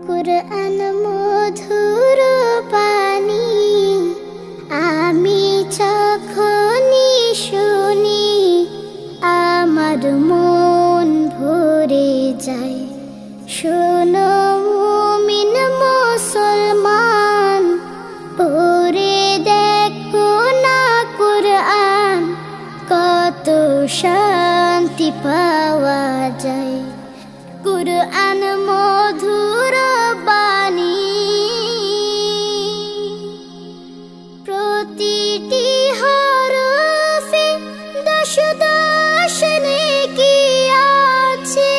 কুরআন মধুর বাণী, আমি যখনই শুনি আমার মন ভরে যায়। শোনো মুমিন মুসলমান, পড়ে দেখো না কুরআন, কত শান্তি পাওয়া যায়। কুরআন মধুর বাণী, প্রতিটি হরফে দশ দশ নেকি আছে,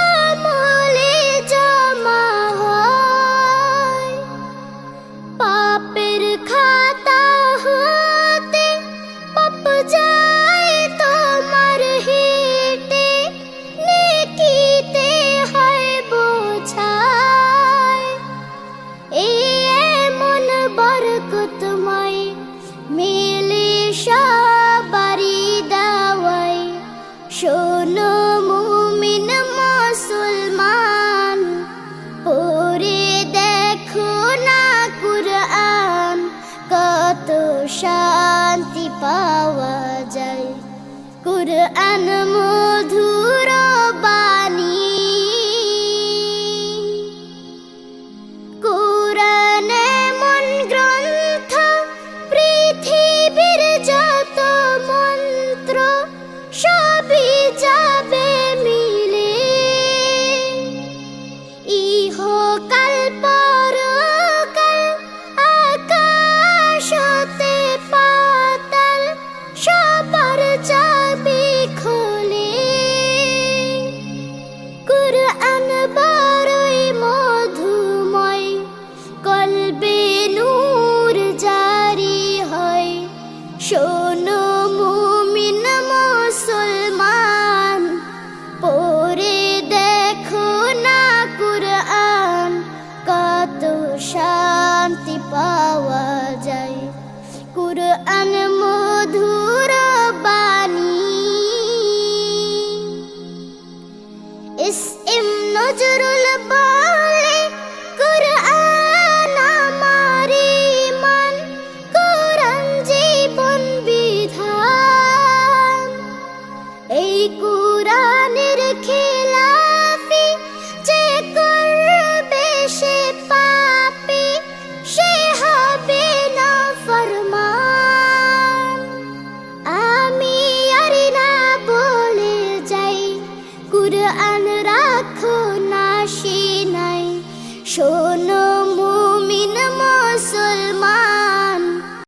আমলে জমা হয়। পাপের খাতা হতে পাপ যায় তোমার হেঁটে, নেকিতে হয় বোঝায়। এমন বরকতময় মেলে সবারই দাওয়ায়। শোনো মুমিন মুসলমান, পড়ে দেখো না কুরআন, কত শান্তি পাওয়া যায়। কুরআন মধুর বাণী, কুরআন এমন গ্রন্থ, পৃথিবীর যত মন্ত্র সবই যাবে মিলে। ইহকাল পরকাল, আকাশ হতে পাতাল, সবার যাবে খুলে। কুরআন বড়ই মধুময়, কলবে নূর জারি হয়। শোনো মুমিন মুসলমান, পড়ে দেখো না কুরআন, কত শান্তি পাওয়া যায়। কুরআন মধুর বাণী। ইসএম নজরুল বলে, কুরআন আমার ঈমান, কুরআন জীবন বিধান। এই কুরআনের খেলাফি যে করবে সে পাপী, সে হবে নাফরমান। আমি আর না বলে যাই, কুরআন রাখো না সিনায়। শোনো